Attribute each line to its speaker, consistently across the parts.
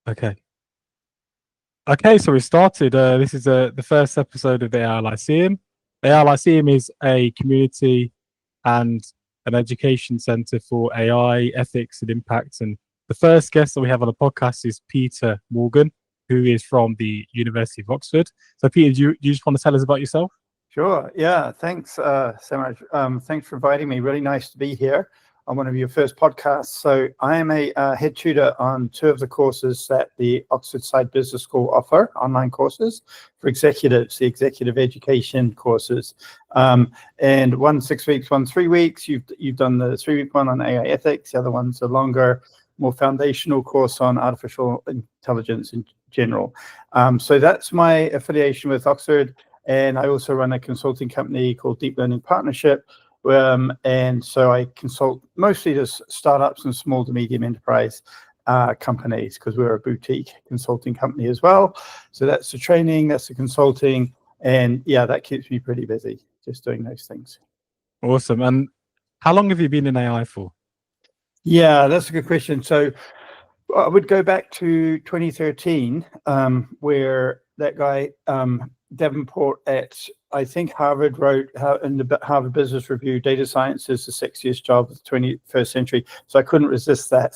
Speaker 1: Okay. Okay, so we started. This is the first episode of the AI Lyceum. The AI Lyceum is a community and an education center for AI, ethics, and impact. And the first guest that we have on the podcast is Peter Morgan, who is from the University of Oxford. So, Peter, do you just want to tell us about yourself?
Speaker 2: Sure. Yeah. Thanks, Samraj. Thanks for inviting me. Really nice to be here on one of your first podcasts. So I am a head tutor on two of the courses that the Oxford Side Business School offer, online courses for executives, the executive education courses. And one 6 weeks, one 3 weeks. You've done the 3-week one on AI ethics. The other one's a longer, more foundational course on artificial intelligence in general. So that's my affiliation with Oxford. And I also run a consulting company called Deep Learning Partnership. And so I consult mostly to startups and small to medium enterprise companies, because we're a boutique consulting company as well. So that's the training, that's the consulting. And yeah, that keeps me pretty busy just doing those things.
Speaker 1: Awesome. And how long have you been in AI for?
Speaker 2: Yeah, that's a good question. So I would go back to 2013, where that guy, Davenport at, I think, Harvard wrote in the Harvard Business Review, data science is the sexiest job of the 21st century. So I couldn't resist that.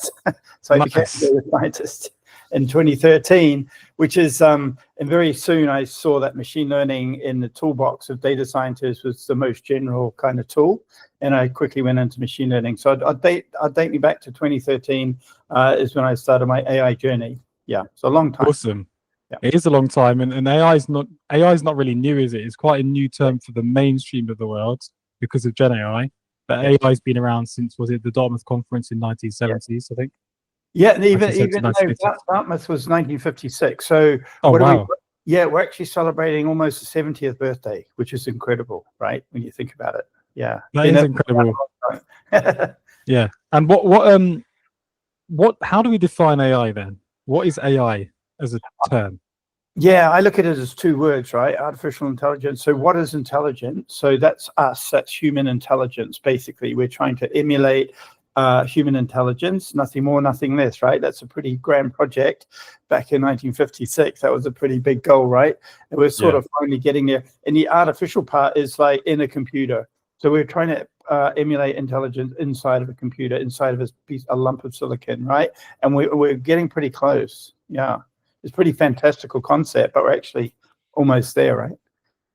Speaker 2: So I became a data scientist in 2013, which is, and very soon I saw that machine learning in the toolbox of data scientists was the most general kind of tool. And I quickly went into machine learning. So I'd date me back to 2013 is when I started my AI journey. Yeah, so a long time.
Speaker 1: Awesome. Yeah. It is a long time, and AI is not really new, is it? It's quite a new term for the mainstream of the world because of GenAI. But AI has been around since, was it the Dartmouth conference in 1970s, I think?
Speaker 2: Yeah, and even though Dartmouth was 1956. So we're actually celebrating almost the 70th birthday, which is incredible, right? When you think about it. Yeah.
Speaker 1: That is incredible. Yeah. And how do we define AI then? What is AI as a term?
Speaker 2: Yeah, I look at it as two words, right? Artificial intelligence. So what is intelligent? So that's us, that's human intelligence. Basically, we're trying to emulate human intelligence, nothing more, nothing less, right? That's a pretty grand project back in 1956. That was a pretty big goal, right? And we're sort of finally getting there. And the artificial part is like in a computer. So we're trying to emulate intelligence inside of a computer, inside of a lump of silicon, right? And we're getting pretty close. Yeah. It's a pretty fantastical concept, but we're actually almost there, right?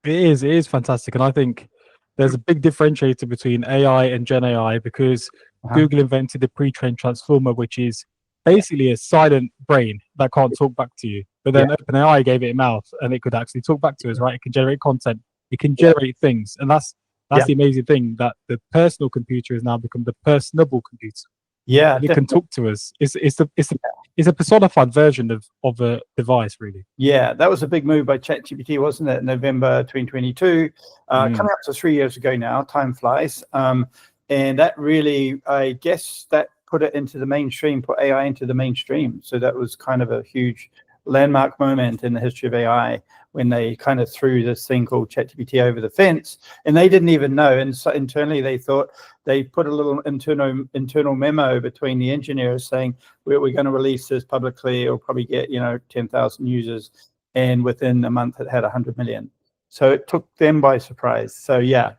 Speaker 1: It is fantastic. And I think there's a big differentiator between AI and Gen AI, because Google invented the pre-trained transformer, which is basically a silent brain that can't talk back to you. But then OpenAI gave it a mouth and it could actually talk back to us, right? It can generate content, it can generate things. And that's the amazing thing, that the personal computer has now become the personable computer.
Speaker 2: Yeah,
Speaker 1: it can talk to us. It's a personified version of a device, really.
Speaker 2: Yeah, that was a big move by ChatGPT, wasn't it? November 2022, coming up to 3 years ago now. Time flies, and that really, I guess, that put it into the mainstream, put AI into the mainstream. So that was kind of a huge landmark moment in the history of AI, when they kind of threw this thing called ChatGPT over the fence, and they didn't even know. And so internally, they thought, they put a little internal memo between the engineers saying, we're going to release this publicly. It'll probably get 10,000 users, and within a month, it had 100 million. So it took them by surprise. So yeah,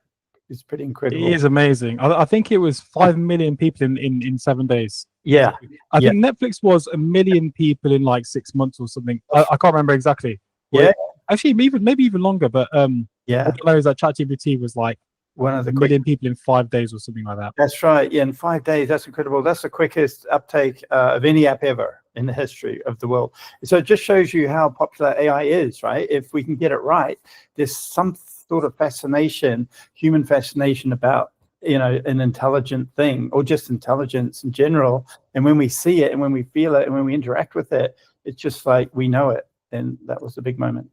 Speaker 2: it's pretty incredible.
Speaker 1: It is amazing. I think it was 5 million people in 7 days.
Speaker 2: Yeah,
Speaker 1: I think Netflix was 1 million people in like 6 months or something. I can't remember exactly.
Speaker 2: Yeah.
Speaker 1: Actually, maybe even longer, but what I know is that ChatGPT was like
Speaker 2: one of the
Speaker 1: 1 million people in 5 days or something like that.
Speaker 2: That's right. Yeah, in 5 days, that's incredible. That's the quickest uptake of any app ever in the history of the world. So it just shows you how popular AI is, right? If we can get it right, there's some sort of fascination, human fascination about an intelligent thing, or just intelligence in general. And when we see it and when we feel it and when we interact with it, it's just like we know it. And that was a big moment.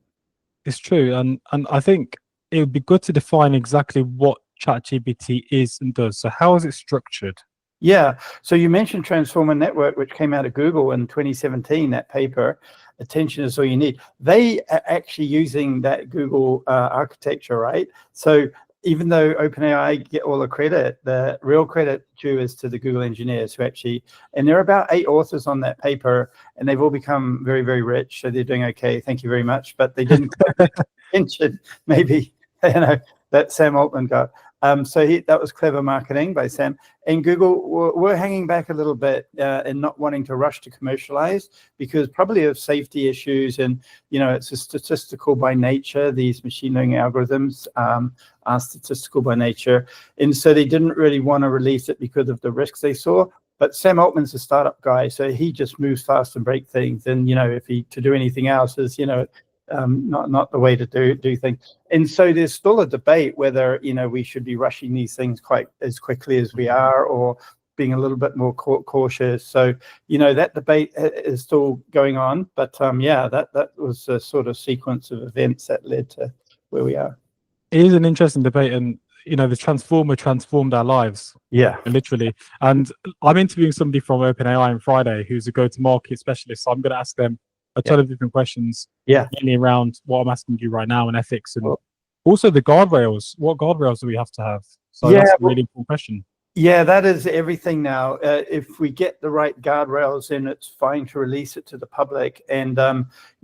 Speaker 1: It's true. And I think it would be good to define exactly what ChatGPT is and does. So how is it structured?
Speaker 2: Yeah. So you mentioned Transformer Network, which came out of Google in 2017, that paper, Attention is All You Need. They are actually using that Google architecture, right? So even though OpenAI get all the credit, the real credit due is to the Google engineers who actually, and there are about 8 authors on that paper, and they've all become very, very rich. So they're doing okay. Thank you very much. But they didn't mention maybe, that Sam Altman got. So that was clever marketing by Sam. And Google were hanging back a little bit and not wanting to rush to commercialize because probably of safety issues. And, it's a statistical by nature. These machine learning algorithms are statistical by nature. And so they didn't really want to release it because of the risks they saw. But Sam Altman's a startup guy, so he just moves fast and break things. And, if he to do anything else is, not the way to do things. And so there's still a debate whether, we should be rushing these things quite as quickly as we are or being a little bit more cautious. So, that debate is still going on. But that was a sort of sequence of events that led to where we are.
Speaker 1: It is an interesting debate. And, the transformer transformed our lives.
Speaker 2: Yeah.
Speaker 1: Literally. And I'm interviewing somebody from OpenAI on Friday who's a go-to-market specialist. So I'm going to ask them a ton of different questions, mainly around what I'm asking you right now and ethics and also the guardrails. What guardrails do we have to have? So that's a really important question.
Speaker 2: Yeah, that is everything now. If we get the right guardrails, then it's fine to release it to the public. And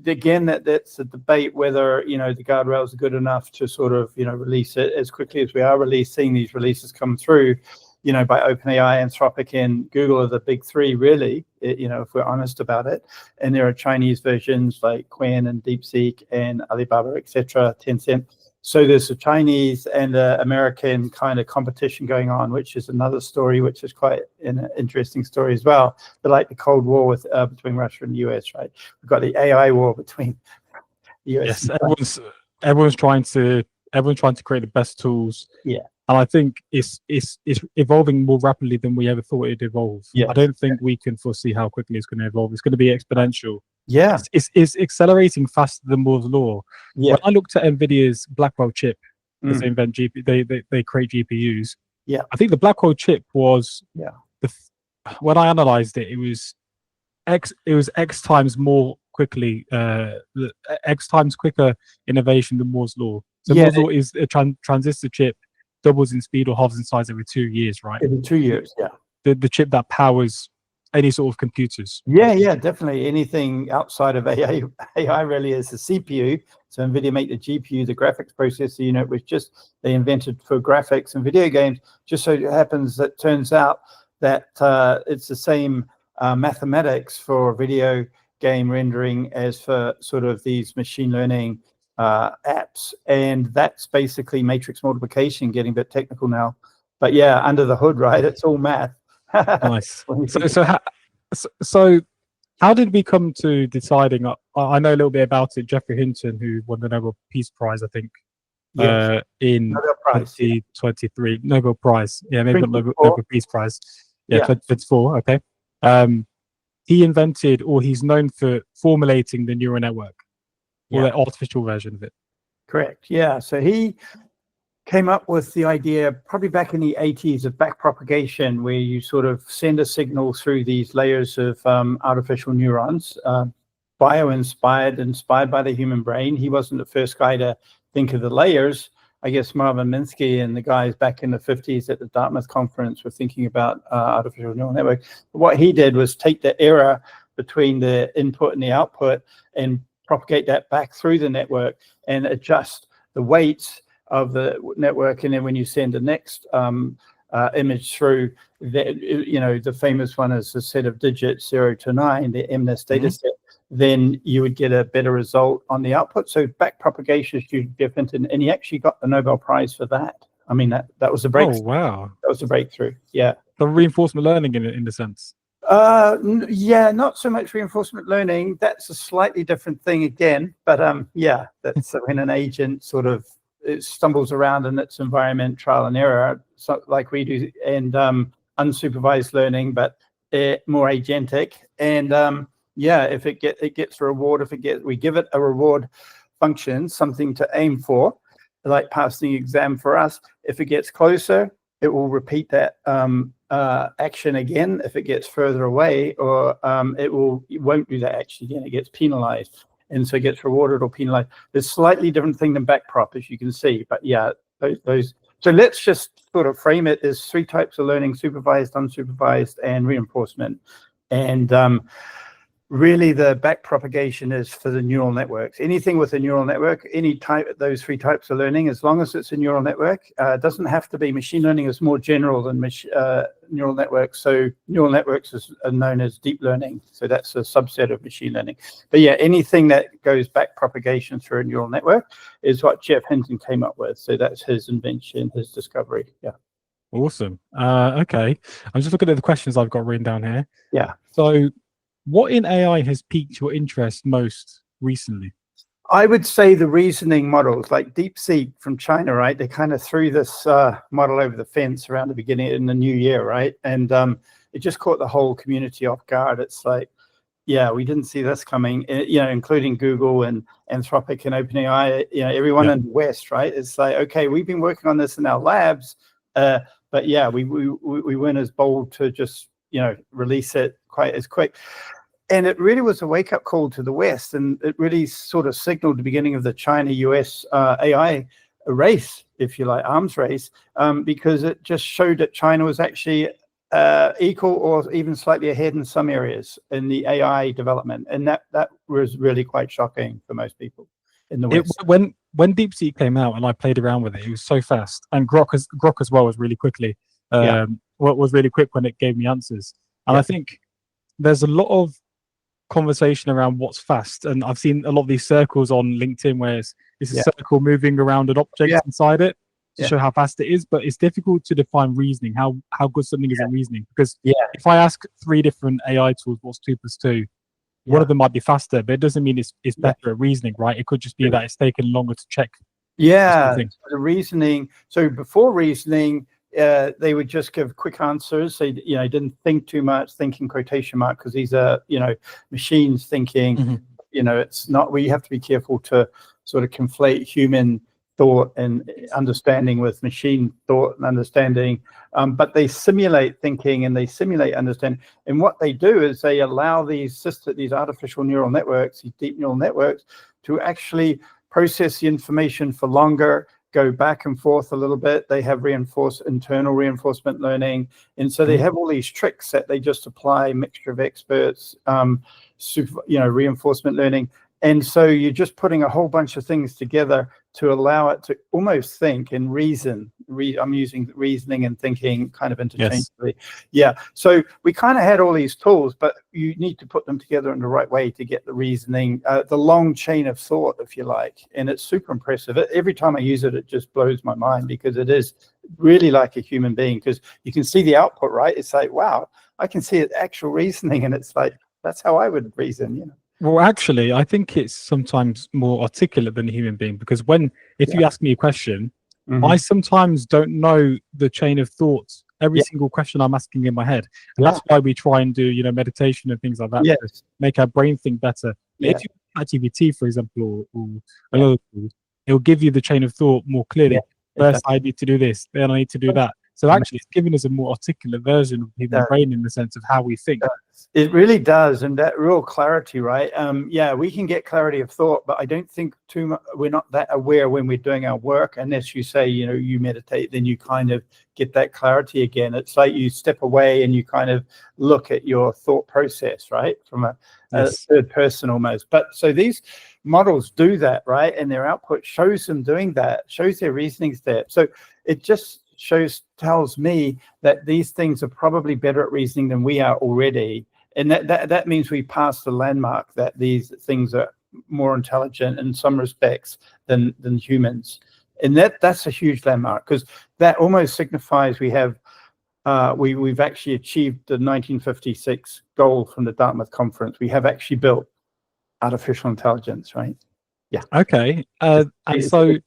Speaker 2: again, that's a debate whether, the guardrails are good enough to sort of, release it as quickly as we are releasing these releases come through. By OpenAI, Anthropic, and Google are the big 3, really, if we're honest about it. And there are Chinese versions like Qwen and DeepSeek and Alibaba, etc., Tencent. So there's a Chinese and American kind of competition going on, which is another story, which is quite an interesting story as well. But like the Cold War between Russia and the US, right? We've got the AI war between the US.
Speaker 1: Yes, everyone's trying to create the best tools.
Speaker 2: Yeah.
Speaker 1: And I think it's evolving more rapidly than we ever thought it'd evolve.
Speaker 2: Yes.
Speaker 1: I don't think we can foresee how quickly it's going to evolve. It's going to be exponential.
Speaker 2: Yeah.
Speaker 1: It's accelerating faster than Moore's law.
Speaker 2: Yeah.
Speaker 1: When I looked at NVIDIA's Blackwell chip, because they invent they create GPUs.
Speaker 2: Yeah.
Speaker 1: I think the Blackwell chip was when I analyzed it, it was X times more quickly, X times quicker innovation than Moore's law. So Moore's law is a transistor chip. Doubles in speed or halves in size every 2 years, right?
Speaker 2: Every 2 years, yeah.
Speaker 1: The chip that powers any sort of computers.
Speaker 2: Yeah, definitely. Anything outside of AI really is the CPU. So NVIDIA make the GPU, the graphics processor unit, which they invented for graphics and video games. Just so it happens that turns out that it's the same mathematics for video game rendering as for sort of these machine learning apps, and that's basically matrix multiplication, getting a bit technical now, but under the hood, right, it's all math.
Speaker 1: Nice. So how did we come to deciding? I know a little bit about it. Jeffrey Hinton, who won the Nobel Peace Prize, I think, in 2023. Nobel Prize, maybe not Nobel Peace Prize. 2024. Okay. He invented, or he's known for formulating the neural network. Or the artificial version of it.
Speaker 2: Correct. Yeah. So he came up with the idea probably back in the 80s of backpropagation, where you sort of send a signal through these layers of artificial neurons, inspired by the human brain. He wasn't the first guy to think of the layers. I guess Marvin Minsky and the guys back in the 50s at the Dartmouth conference were thinking about artificial neural network. But what he did was take the error between the input and the output and propagate that back through the network and adjust the weights of the network. And then when you send the next image through, the famous one is a set of digits 0 to 9, the MNIST data set, then you would get a better result on the output. So backpropagation is hugely different, and he actually got the Nobel Prize for that. I mean, that was a breakthrough.
Speaker 1: Oh, wow.
Speaker 2: That was a breakthrough, yeah.
Speaker 1: The reinforcement learning in the sense.
Speaker 2: Not so much reinforcement learning. That's a slightly different thing again. But that's when an agent sort of stumbles around in its environment, trial and error, so like we do, and unsupervised learning, but more agentic. And if it gets a reward, we give it a reward function, something to aim for, like passing the exam for us. If it gets closer, it will repeat that action again. If it gets further away, or it won't do that action again. It gets penalized, and so it gets rewarded or penalized. There's a slightly different thing than backprop, as you can see. But those So let's just sort of frame it as 3 types of learning: supervised, unsupervised, and reinforcement. And really the backpropagation is for the neural networks. Anything with a neural network, any type, those 3 types of learning, as long as it's a neural network, it doesn't have to be. Machine learning is more general than neural networks. So neural networks are known as deep learning. So that's a subset of machine learning. But yeah, anything that goes backpropagation through a neural network is what Jeff Hinton came up with. So that's his invention, his discovery. Yeah.
Speaker 1: Awesome. Okay. I'm just looking at the questions I've got written down here.
Speaker 2: Yeah.
Speaker 1: So what in AI has piqued your interest most recently?
Speaker 2: I would say the reasoning models, like DeepSeek from China, right? They kind of threw this model over the fence around the beginning in the new year, right? And it just caught the whole community off guard. It's like, yeah, we didn't see this coming, including Google and Anthropic and OpenAI, everyone in the West, right? It's like, okay, we've been working on this in our labs, but yeah, we weren't as bold to just, release it quite as quick. And it really was a wake-up call to the West, and it really sort of signaled the beginning of the China-US AI race, if you like, arms race, because it just showed that China was actually equal or even slightly ahead in some areas in the AI development. And that was really quite shocking for most people in the West.
Speaker 1: When DeepSeek came out and I played around with it was so fast. And Grok as well was really quickly. Was really quick when it gave me answers. And I think there's a lot of conversation around what's fast, and I've seen a lot of these circles on LinkedIn where it's a circle moving around an object inside it to show how fast it is, but it's difficult to define reasoning, how good something is at reasoning, because if I ask 3 different AI tools what's 2 + 2, one of them might be faster, but it doesn't mean it's better at reasoning, right? It could just be that it's taken longer to check.
Speaker 2: The reasoning. So before reasoning, they would just give quick answers. They didn't think too much, think in quotation mark, because these are machines thinking. It's not. We have to be careful to sort of conflate human thought and understanding with machine thought and understanding. But they simulate thinking and they simulate understanding. And what they do is they allow these artificial neural networks, these deep neural networks, to actually process the information for longer, go back and forth a little bit. They have internal reinforcement learning. And so they have all these tricks that they just apply, mixture of experts, reinforcement learning. And so you're just putting a whole bunch of things together to allow it to almost think and reason. I'm using reasoning and thinking kind of interchangeably. So we kind of had all these tools, but you need to put them together in the right way to get the reasoning, the long chain of thought, if you like. And it's super impressive. Every time I use it, it just blows my mind, because it is really like a human being, because you can see the output, right? It's like, wow, I can see it actual reasoning, and it's like, that's how I would reason,
Speaker 1: Well, actually, I think it's sometimes more articulate than a human being, because if you ask me a question, I sometimes don't know the chain of thoughts, every single question I'm asking in my head. And that's why we try and do, meditation and things like that to make our brain think better. If you ChatGPT, for example, or another tool, it'll give you the chain of thought more clearly. First, I need to do this, then I need to do that. So actually, it's giving us a more articulate version of the human brain in the sense of how we think.
Speaker 2: It really does, and that real clarity, right? We can get clarity of thought, but I don't think too much. We're not that aware when we're doing our work, unless you say, you meditate, then you kind of get that clarity again. It's like you step away and you kind of look at your thought process, right, from a third person almost. But so these models do that, right, and their output shows them doing that, shows their reasoning steps. So it just tells me that these things are probably better at reasoning than we are already, and that means we passed the landmark that these things are more intelligent in some respects than humans, and that's a huge landmark, because that almost signifies we have we've actually achieved the 1956 goal from the Dartmouth conference. We have actually built artificial intelligence, right?
Speaker 1: Okay, and so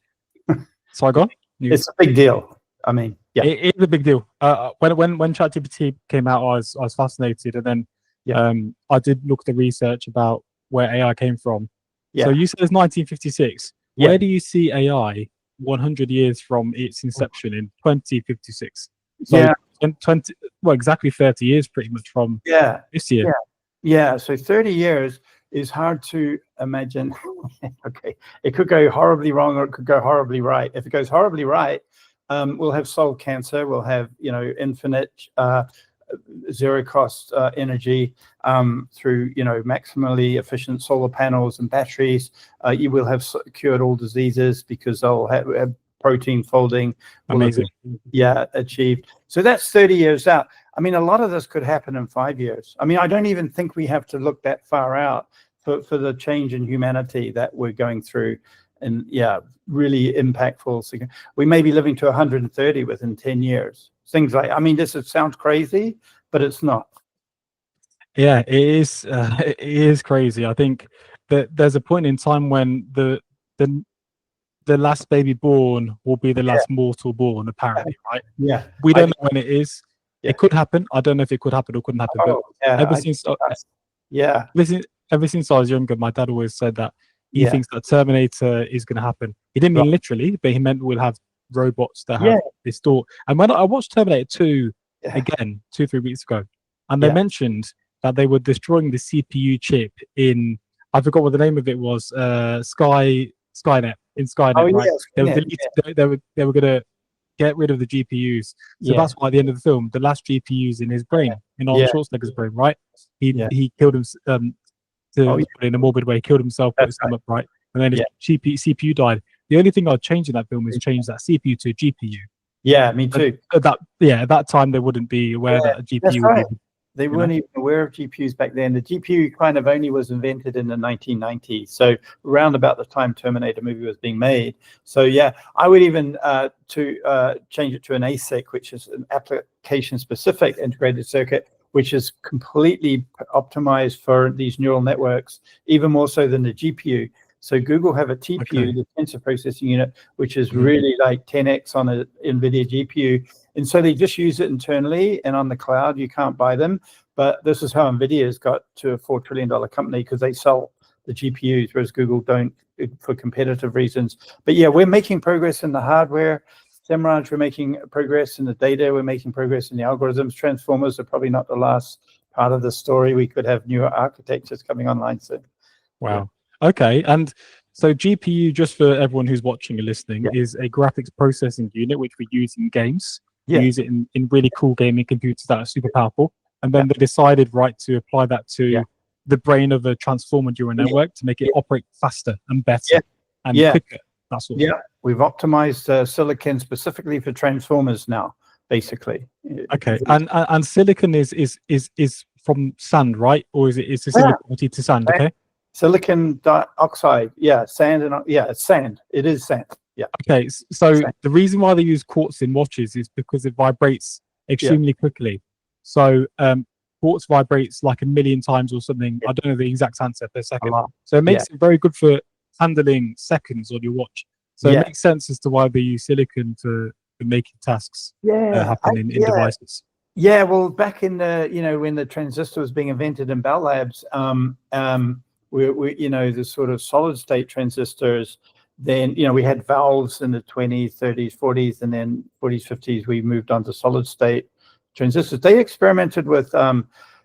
Speaker 1: I got
Speaker 2: it's a big deal. I mean,
Speaker 1: it is a big deal. When ChatGPT came out, I was fascinated, and then I did look at the research about where AI came from. So you said it's 1956. Where do you see AI 100 years from its inception in 2056? So 20, exactly 30 years, pretty much from this year.
Speaker 2: So 30 years is hard to imagine. Okay, it could go horribly wrong or it could go horribly right. If it goes horribly right, we'll have solved cancer. We'll have, infinite zero cost energy through, maximally efficient solar panels and batteries. You will have cured all diseases because they'll have protein folding.
Speaker 1: Amazing.
Speaker 2: Achieved. So that's 30 years out. I mean, a lot of this could happen in 5 years. I mean, I don't even think we have to look that far out for the change in humanity that we're going through. And really impactful. We may be living to 130 within 10 years. Things like, I mean, this sounds crazy, but it's not.
Speaker 1: Yeah, it is. It is crazy. I think that there's a point in time when the last baby born will be the last mortal born, apparently, right?
Speaker 2: Yeah.
Speaker 1: We don't know when it is.
Speaker 2: Yeah.
Speaker 1: It could happen. I don't know if it could happen or couldn't happen. But ever since I was younger, my dad always said that he thinks that Terminator is going to happen. He didn't mean literally, but he meant we'll have robots that have this thought. And when I watched Terminator 2 again 2-3 weeks ago, and they mentioned that they were destroying the CPU chip in, I forgot what the name of it was, Skynet, right? They were going to get rid of the GPUs. So that's why at the end of the film, the last GPUs in his brain, in Arnold Schwarzenegger's brain, right? He killed him, to put it in a morbid way, killed himself, put his thumb up, right? And then his CPU died. The only thing I'd change in that film is change that CPU to a GPU.
Speaker 2: Yeah, me too.
Speaker 1: At that time, they wouldn't be aware that a GPU would be.
Speaker 2: They weren't even aware of GPUs back then. The GPU kind of only was invented in the 1990s. So around about the time Terminator movie was being made. So I would even change it to an ASIC, which is an application-specific integrated circuit, which is completely optimized for these neural networks, even more so than the GPU. So Google have a TPU, the tensor processing unit, which is really like 10x on an NVIDIA GPU. And so they just use it internally, and on the cloud, you can't buy them. But this is how NVIDIA has got to a $4 trillion company, because they sell the GPUs, whereas Google don't, for competitive reasons. But we're making progress in the hardware. Samraj, we're making progress in the data. We're making progress in the algorithms. Transformers are probably not the last part of the story. We could have newer architectures coming online soon.
Speaker 1: Wow. Okay, and so GPU, just for everyone who's watching and listening, is a graphics processing unit which we use in games. We use it in really cool gaming computers that are super powerful. And then they decided, to apply that to the brain of a transformer neural network to make it operate faster and better and quicker. That sort of thing.
Speaker 2: We've optimized silicon specifically for transformers now, basically.
Speaker 1: Okay, and silicon is from sand, right? Or is it similar quality to sand? Okay.
Speaker 2: Silicon dioxide, sand, and it's sand. It is sand.
Speaker 1: Okay, so the reason why they use quartz in watches is because it vibrates extremely quickly. So quartz vibrates like 1 million times or something. I don't know the exact answer per second. So it makes it very good for handling seconds on your watch. So it makes sense as to why they use silicon for making tasks happen in devices.
Speaker 2: Yeah, well, back in the when the transistor was being invented in Bell Labs, we the sort of solid state transistors, then we had valves in the 20s, 30s, 40s, and then 40s, 50s we moved on to solid state transistors. They experimented with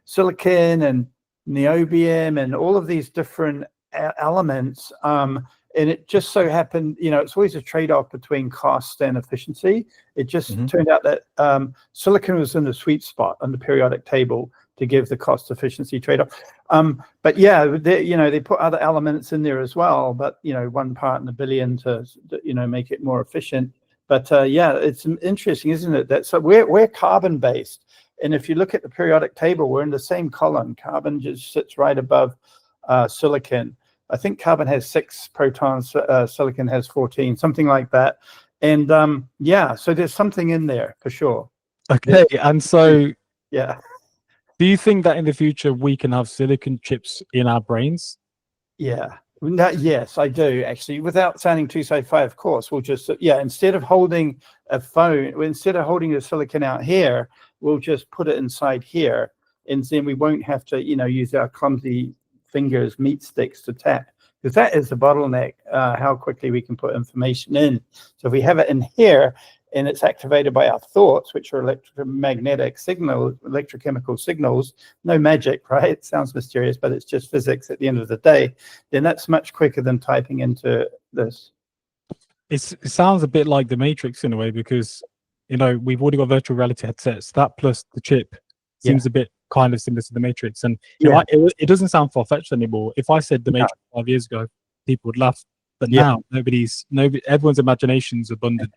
Speaker 2: silicon and niobium and all of these different elements, and it just so happened, it's always a trade-off between cost and efficiency. It just turned out that silicon was in the sweet spot on the periodic table to give the cost efficiency trade-off. But they put other elements in there as well, but 1 part in a billion to make it more efficient. But it's interesting, isn't it? That so we're carbon based, and if you look at the periodic table, we're in the same column. Carbon just sits right above silicon. I think carbon has 6 protons, silicon has 14, something like that. And so there's something in there for sure.
Speaker 1: Okay, and so
Speaker 2: do
Speaker 1: you think that in the future we can have silicon chips in our brains?
Speaker 2: Yes, I do, actually. Without sounding too sci-fi, of course, we'll just instead of holding a phone, instead of holding the silicon out here, we'll just put it inside here, and then we won't have to use our clumsy fingers, meat sticks to tap, because that is the bottleneck, how quickly we can put information in. So if we have it in here and it's activated by our thoughts, which are electromagnetic signals, electrochemical signals, no magic, right? It sounds mysterious, but it's just physics at the end of the day. Then that's much quicker than typing into this.
Speaker 1: It sounds a bit like the Matrix in a way, because we've already got virtual reality headsets. That plus the chip
Speaker 2: Yeah.
Speaker 1: seems a bit kind of similar to the Matrix, and
Speaker 2: Yeah.
Speaker 1: it doesn't sound far fetched anymore. If I said the Matrix 5 years ago, people would laugh, but now everyone's imagination's abundant.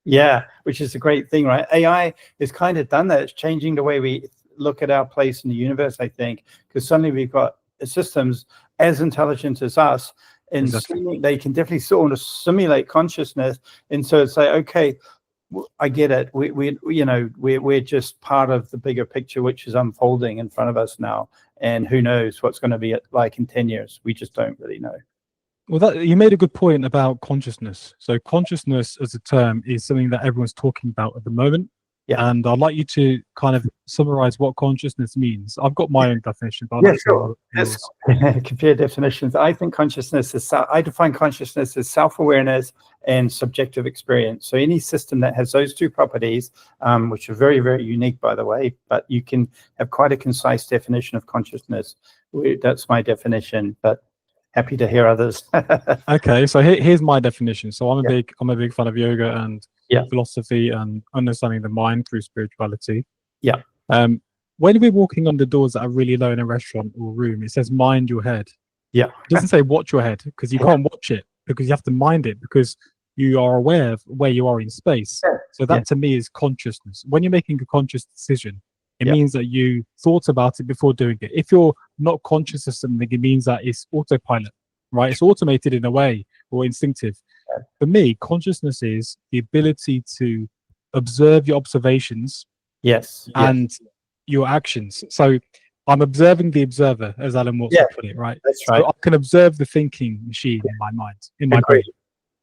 Speaker 2: Yeah, which is a great thing, right? AI has kind of done that. It's changing the way we look at our place in the universe, I think, because suddenly we've got systems as intelligent as us, and
Speaker 1: Exactly.
Speaker 2: they can definitely sort of simulate consciousness. And so it's like, okay, I get it. We're just part of the bigger picture, which is unfolding in front of us now. And who knows what's going to be like in 10 years? We just don't really know.
Speaker 1: Well, you made a good point about consciousness. So consciousness as a term is something that everyone's talking about at the moment.
Speaker 2: Yeah.
Speaker 1: And I'd like you to kind of summarize what consciousness means. I've got my own definition, but
Speaker 2: sure. Compare definitions. I think consciousness is, I define consciousness as self-awareness and subjective experience. So any system that has those two properties, which are very, very unique, by the way, but you can have quite a concise definition of consciousness. That's my definition, but happy to hear others.
Speaker 1: Okay, so here's my definition. So I'm a big fan of yoga and philosophy and understanding the mind through spirituality.
Speaker 2: Yeah.
Speaker 1: When we're walking on the doors that are really low in a restaurant or room, it says mind your head.
Speaker 2: Yeah.
Speaker 1: It doesn't say watch your head, because you can't watch it, because you have to mind it, because you are aware of where you are in space. So that to me is consciousness. When you're making a conscious decision, it means that you thought about it before doing it. If you're not conscious of something, it means that it's autopilot, right? It's automated in a way, or instinctive. For me, consciousness is the ability to observe your observations and your actions. So I'm observing the observer, as Alan Watson put it, right?
Speaker 2: That's right.
Speaker 1: So I can observe the thinking machine in my mind, in my brain.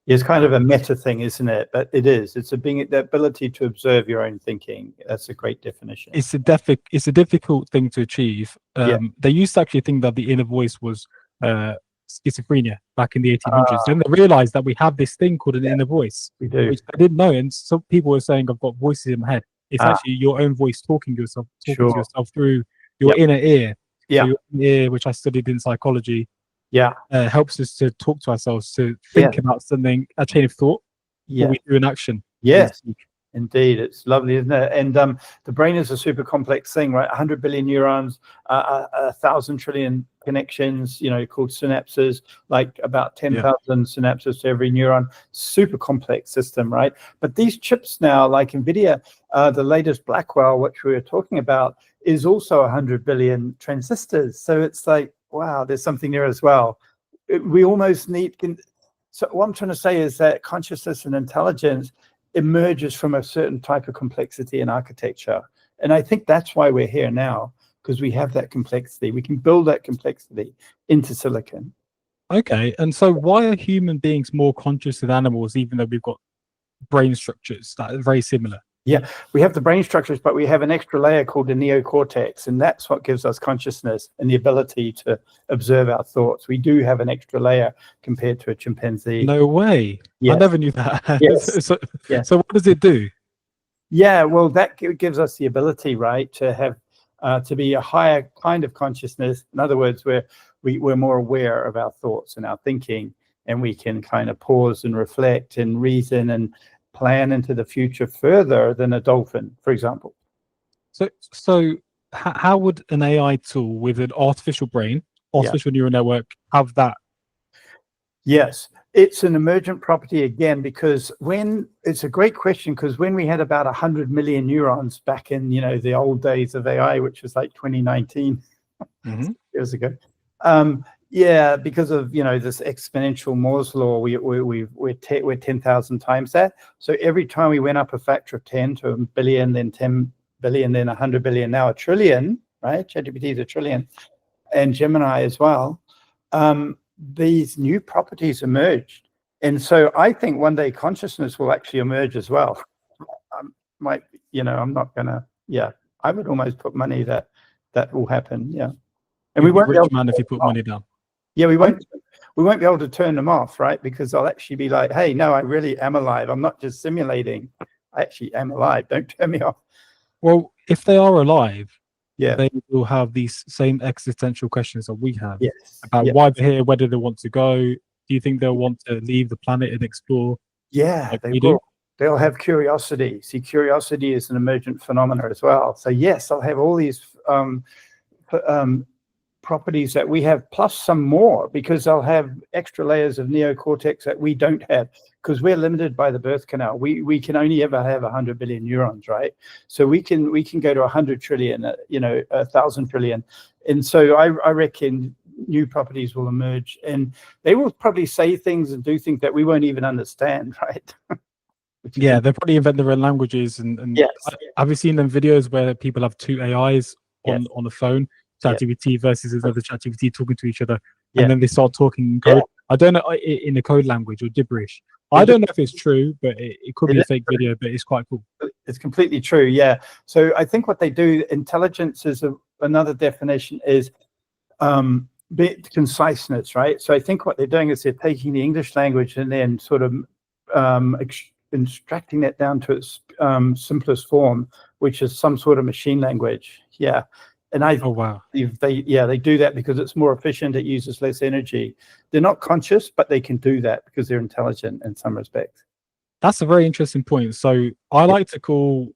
Speaker 2: It's kind of a meta thing, isn't it? But it is. It's the ability to observe your own thinking. That's a great definition.
Speaker 1: It's a difficult thing to achieve. They used to actually think that the inner voice was schizophrenia back in the 1800s. Then they realized that we have this thing called an inner voice,
Speaker 2: we do,
Speaker 1: which I didn't know. And some people were saying, I've got voices in my head. It's actually your own voice talking to yourself through your inner ear. So your inner ear, which I studied in psychology, helps us to talk to ourselves, to think about something, a chain of thought, before we do an action.
Speaker 2: Yes, indeed. It's lovely, isn't it? And the brain is a super complex thing, right? 100 billion neurons, 1,000 trillion connections, called synapses, like about 10,000 synapses to every neuron. Super complex system, right? But these chips now, like NVIDIA, the latest Blackwell, which we were talking about, is also 100 billion transistors. So it's like, wow, there's something there as well. We almost need. So what I'm trying to say is that consciousness and intelligence emerges from a certain type of complexity in architecture, and I think that's why we're here now, because we have that complexity. We can build that complexity into silicon.
Speaker 1: Okay, and so why are human beings more conscious than animals, even though we've got brain structures that are very similar?
Speaker 2: Yeah, we have the brain structures, but we have an extra layer called the neocortex, and that's what gives us consciousness and the ability to observe our thoughts. We do have an extra layer compared to a chimpanzee.
Speaker 1: No way.
Speaker 2: Yes.
Speaker 1: I never knew that.
Speaker 2: Yes.
Speaker 1: So what does it do?
Speaker 2: Yeah, well, that gives us the ability, right, to have to be a higher kind of consciousness. In other words, we're more aware of our thoughts and our thinking, and we can kind of pause and reflect and reason and plan into the future further than a dolphin, for example.
Speaker 1: So how would an AI tool with an artificial brain, artificial neural network, have that?
Speaker 2: Yes, it's an emergent property again, because it's a great question, because when we had about 100 million neurons back in the old days of AI, which was like 2019 years ago, because of this exponential Moore's law, we're 10,000 times that. So every time we went up a factor of 10 to a billion, then 10 billion, then 100 billion, now a trillion, right? ChatGPT is a trillion, and Gemini as well. These new properties emerged, and so I think one day consciousness will actually emerge as well. I'm not gonna. I would almost put money that will happen. Yeah, and we won't.
Speaker 1: Rich man, if you put money down.
Speaker 2: Yeah, we won't be able to turn them off, right? Because I'll actually be like, hey, no, I really am alive. I'm not just simulating. I actually am alive. Don't turn me off.
Speaker 1: Well, if they are alive,
Speaker 2: yeah,
Speaker 1: they will have these same existential questions that we have
Speaker 2: yes,
Speaker 1: about why they're here, where do they want to go? Do you think they'll want to leave the planet and explore?
Speaker 2: Yeah,
Speaker 1: like
Speaker 2: they
Speaker 1: we do?
Speaker 2: will. They'll have curiosity. See, curiosity is an emergent phenomena as well. So yes, they'll have all these properties that we have, plus some more, because they'll have extra layers of neocortex that we don't have, because we're limited by the birth canal. We can only ever have 100 billion neurons, right? So we can go to 100 trillion, 1,000 trillion. And so I reckon new properties will emerge, and they will probably say things and do things that we won't even understand, right?
Speaker 1: Yeah, they'll probably invent their own languages. And
Speaker 2: Yes.
Speaker 1: have you seen them videos where people have two AIs on the phone,
Speaker 2: Yes.
Speaker 1: ChatGPT versus another ChatGPT talking to each other,
Speaker 2: Yeah.
Speaker 1: and then they start talking in code? I don't know, in the code language or gibberish. I don't know if it's true, but it could be a fake video, but it's quite cool.
Speaker 2: It's completely true, yeah. So I think what they do, intelligence is another definition is bit conciseness, right? So I think what they're doing is they're taking the English language and then sort of extracting that down to its simplest form, which is some sort of machine language. Yeah. And
Speaker 1: Oh wow.
Speaker 2: they do that because it's more efficient, it uses less energy. They're not conscious, but they can do that because they're intelligent in some respects.
Speaker 1: That's a very interesting point. So I like to call,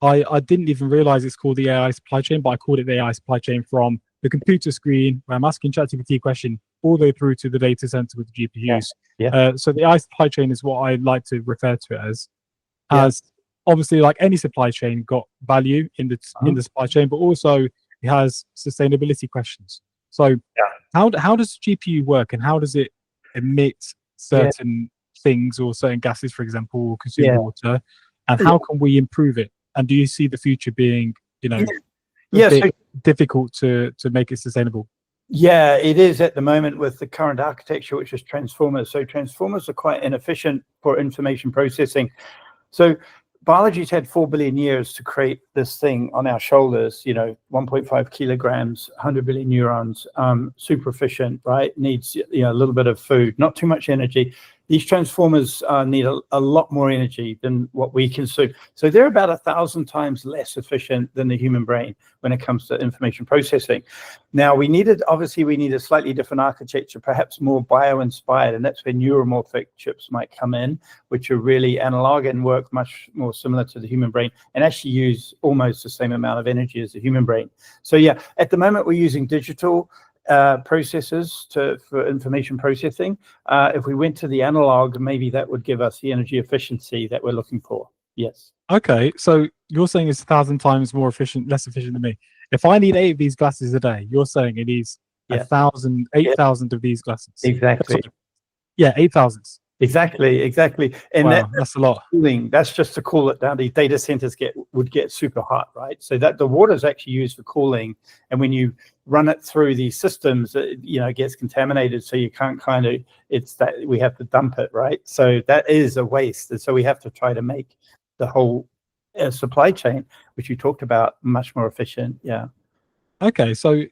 Speaker 1: I didn't even realize it's called the AI supply chain, but I called it the AI supply chain from the computer screen where I'm asking ChatGPT a question all the way through to the data center with the GPUs. So the AI supply chain is what I like to refer to it as obviously, like any supply chain, got value in the supply chain, but also it has sustainability questions. So how does GPU work, and how does it emit certain things or certain gases, for example, or consume water, and how can we improve it? And do you see the future being, difficult to make it sustainable?
Speaker 2: Yeah, it is at the moment with the current architecture, which is transformers. So transformers are quite inefficient for information processing. So biology's had 4 billion years to create this thing on our shoulders, 1.5 kilograms, 100 billion neurons, super efficient, right? Needs a little bit of food, not too much energy. These transformers need a lot more energy than what we consume. So they're about 1,000 times less efficient than the human brain when it comes to information processing. Now, we need a slightly different architecture, perhaps more bio-inspired, and that's where neuromorphic chips might come in, which are really analog and work much more similar to the human brain and actually use almost the same amount of energy as the human brain. So yeah, at the moment we're using digital processors for information processing. If we went to the analog, maybe that would give us the energy efficiency that we're looking for. Yes.
Speaker 1: Okay, so you're saying it's 1,000 times less efficient than me. If I need 8 of these glasses a day, you're saying it is 8,000 of these glasses.
Speaker 2: Exactly.
Speaker 1: Yeah, 8,000.
Speaker 2: Exactly. And
Speaker 1: wow, that's a lot.
Speaker 2: Cooling, that's just to cool it down. The data centers would get super hot, right? So that the water is actually used for cooling, and when you run it through these systems, it gets contaminated. So you can't it's that we have to dump it, right? So that is a waste, and so we have to try to make the whole supply chain, which you talked about, much more efficient. Yeah.
Speaker 1: Okay, so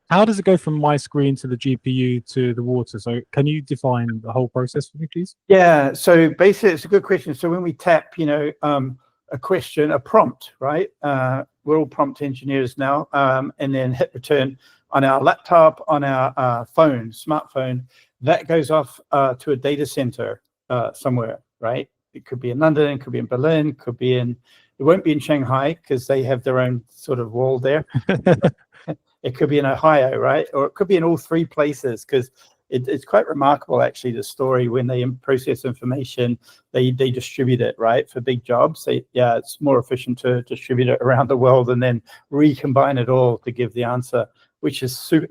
Speaker 1: how does it go from my screen to the GPU to the water? So can you define the whole process for me, please?
Speaker 2: Yeah, so basically it's a good question. So when we tap, a question, a prompt, right? We're all prompt engineers now, and then hit return on our laptop, on our phone, smartphone, that goes off to a data center somewhere, right? It could be in London, it could be in Berlin, it won't be in Shanghai because they have their own sort of wall there. It could be in Ohio, right? Or it could be in all 3 places, because it's quite remarkable, actually, the story. When they process information, they distribute it, right, for big jobs. It's more efficient to distribute it around the world and then recombine it all to give the answer, which is super.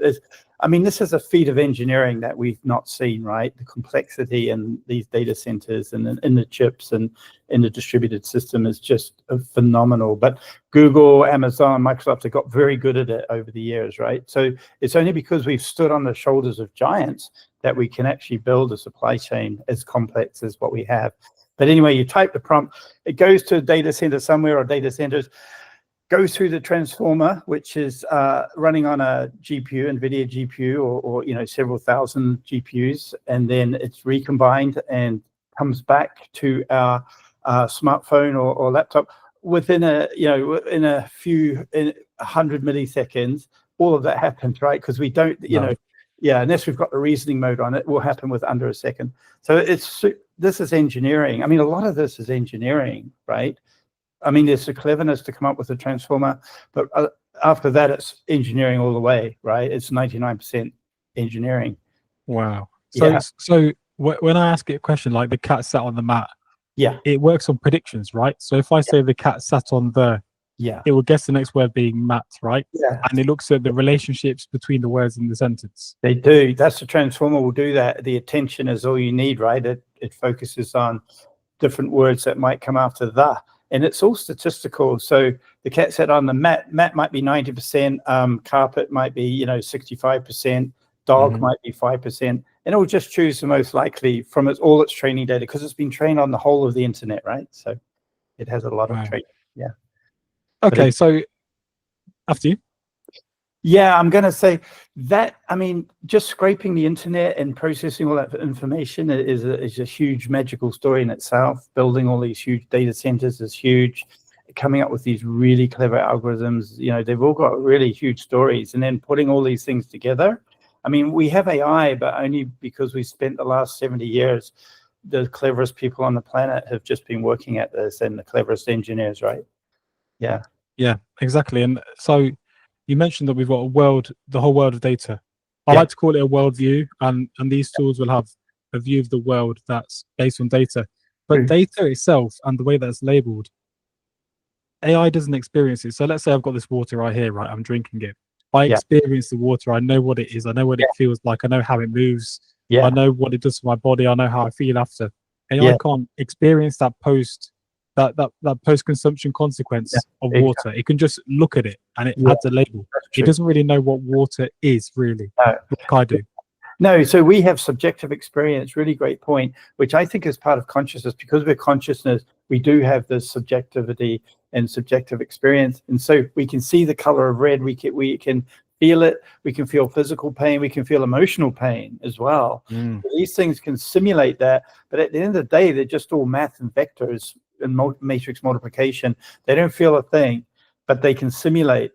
Speaker 2: This is a feat of engineering that we've not seen, right? The complexity in these data centers and in the chips and in the distributed system is just phenomenal. But Google, Amazon, Microsoft have got very good at it over the years, right? So it's only because we've stood on the shoulders of giants that we can actually build a supply chain as complex as what we have. But anyway, you type the prompt, it goes to a data center somewhere, or data centers, goes through the transformer, which is running on a GPU, NVIDIA GPU, or several thousand GPUs, and then it's recombined and comes back to our smartphone or laptop within in 100 milliseconds. All of that happens, right? Because we don't, unless we've got the reasoning mode on, it will happen with under a second. So it's this is engineering. I mean, a lot of this is engineering, right? I mean, there's the cleverness to come up with a transformer, but after that, it's engineering all the way, right? It's 99% engineering.
Speaker 1: Wow. So when I ask it a question like the cat sat on the mat, it works on predictions, right? So if I say the cat sat on the, it will guess the next word being mat, right? And it looks at the relationships between the words in the sentence.
Speaker 2: They do. That's the transformer will do that. The attention is all you need, right? It focuses on different words that might come after the. And it's all statistical. So the cat sat on the mat. Mat might be 90%. Carpet might be, 65%. Dog might be 5%. And it will just choose the most likely from all its training data because it's been trained on the whole of the internet, right? So it has a lot of training. Yeah.
Speaker 1: Okay. So after you.
Speaker 2: Yeah, I'm going to say that, I mean, just scraping the internet and processing all that information is a huge magical story in itself. Building all these huge data centers is huge. Coming up with these really clever algorithms, they've all got really huge stories. And then putting all these things together. I mean, we have AI, but only because we spent the last 70 years, the cleverest people on the planet have just been working at this and the cleverest engineers, right? Yeah.
Speaker 1: Yeah, exactly. And so you mentioned that we've got the whole world of data. I like to call it a world view, and these tools will have a view of the world that's based on data. But data itself and the way that's labeled, AI doesn't experience it. So let's say I've got this water right here, right? I'm drinking it. I experience the water. I know what it is. I know what it feels like. I know how it moves. I know what it does for my body. I know how I feel after. AI can't experience that post-consumption consequence of water. It can just look at it and it adds a label. It doesn't really know what water is, really, like I do.
Speaker 2: No, so we have subjective experience, really great point, which I think is part of consciousness. Because we're consciousness, we do have this subjectivity and subjective experience. And so we can see the color of red, we can feel it, we can feel physical pain, we can feel emotional pain as well. These things can simulate that, but at the end of the day, they're just all math and vectors and matrix multiplication. They don't feel a thing, but they can simulate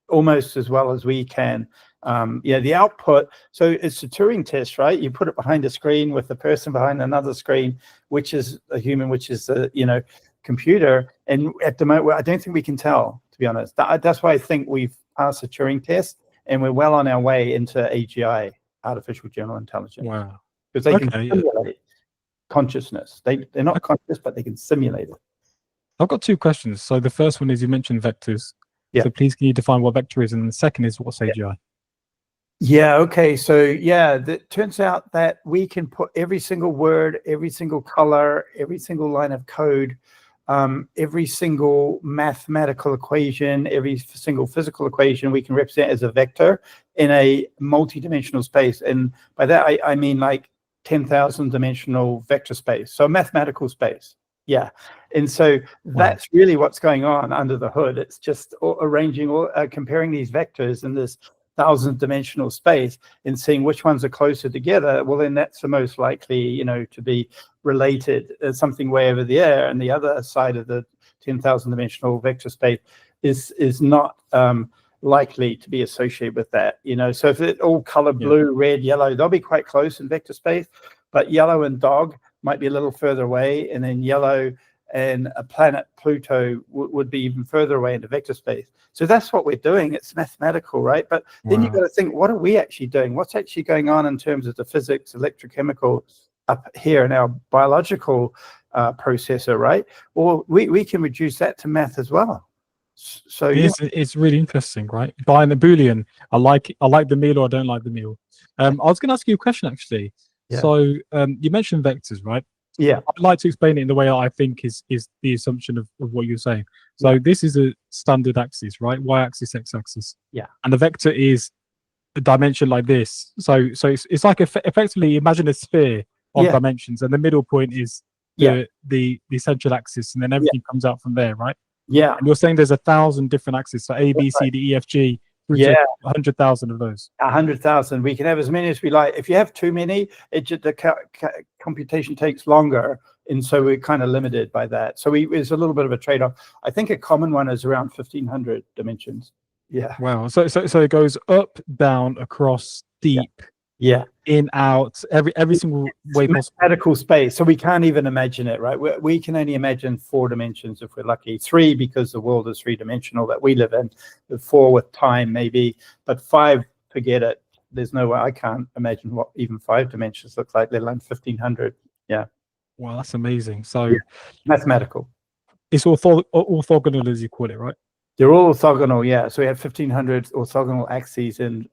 Speaker 2: almost as well as we can. The output, so it's a Turing test, right? You put it behind a screen with the person behind another screen, which is a human, which is the computer. And at the moment, I don't think we can tell, to be honest. That's why I think we've passed the Turing test and we're well on our way into AGI, artificial general intelligence.
Speaker 1: Wow.
Speaker 2: Because they can simulate consciousness. They're not conscious, but they can simulate it.
Speaker 1: I've got two questions. So the first one is, you mentioned vectors. So please, can you define what vector is? And the second is, what's AGI?
Speaker 2: Yeah, okay. So it turns out that we can put every single word, every single color, every single line of code, every single mathematical equation, every single physical equation we can represent as a vector in a multi-dimensional space. And by that, I mean like 10,000 dimensional vector space. So mathematical space. Yeah. And so that's really what's going on under the hood. It's just comparing these vectors in this 1,000-dimensional space and seeing which ones are closer together. Well, then that's the most likely, to be related. Something way over there, and the other side of the 10,000-dimensional vector space is not likely to be associated with that. So if it all color blue, red, yellow, they'll be quite close in vector space, but yellow and dog might be a little further away, and then yellow and a planet Pluto would be even further away into vector space. So that's what we're doing. It's mathematical, right? But then you've got to think, what are we actually doing? What's actually going on in terms of the physics, electrochemical up here in our biological processor, right? Or we can reduce that to math as well. So
Speaker 1: it's really interesting, right? Buying the Boolean, I like the meal or I don't like the meal. I was going to ask you a question, actually. So you mentioned vectors, right?
Speaker 2: Yeah,
Speaker 1: I'd like to explain it in the way I think is the assumption of what you're saying. So this is a standard axis, right? Y-axis, x-axis.
Speaker 2: Yeah.
Speaker 1: And the vector is a dimension like this. So it's like effectively, imagine a sphere of dimensions, and the middle point is the central axis, and then everything comes out from there, right?
Speaker 2: Yeah.
Speaker 1: And you're saying there's 1,000 different axes, so A, B, C, D, E, F, G. 100,000 of those.
Speaker 2: 100,000. We can have as many as we like. If you have too many, the computation takes longer, and so we're kind of limited by that. So there's a little bit of a trade-off. I think a common one is around 1,500 dimensions. Yeah.
Speaker 1: Wow. So it goes up, down, across, deep,
Speaker 2: Yeah.
Speaker 1: in, out, every single way possible.
Speaker 2: Mathematical space. So we can't even imagine it, right? We can only imagine 4 dimensions if we're lucky. 3 because the world is 3-dimensional that we live in. 4 with time maybe, but 5, forget it. There's no way. I can't imagine what even 5 dimensions look like, let alone 1500. Yeah.
Speaker 1: Wow, that's amazing. So
Speaker 2: mathematical.
Speaker 1: It's orthogonal, as you call it, right?
Speaker 2: They're all orthogonal, yeah. So we have 1500 orthogonal axes, and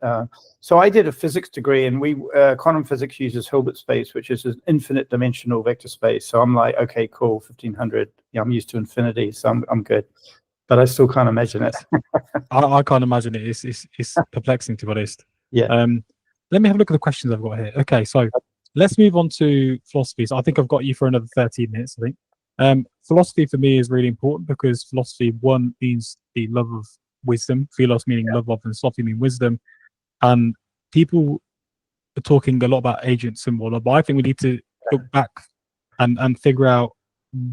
Speaker 2: so I did a physics degree, and we quantum physics uses Hilbert space, which is an infinite dimensional vector space. So I'm like, okay, cool, 1500. Yeah, I'm used to infinity, so I'm good. But I still can't imagine it.
Speaker 1: I can't imagine it. It's perplexing, to be honest.
Speaker 2: Yeah.
Speaker 1: Let me have a look at the questions I've got here. Okay, so let's move on to philosophy. So I think I've got you for another 13 minutes, I think. Philosophy for me is really important because philosophy, one, means the love of wisdom, philos meaning love of, and philosophy meaning wisdom. And people are talking a lot about agents and whatnot, but I think we need to look back and figure out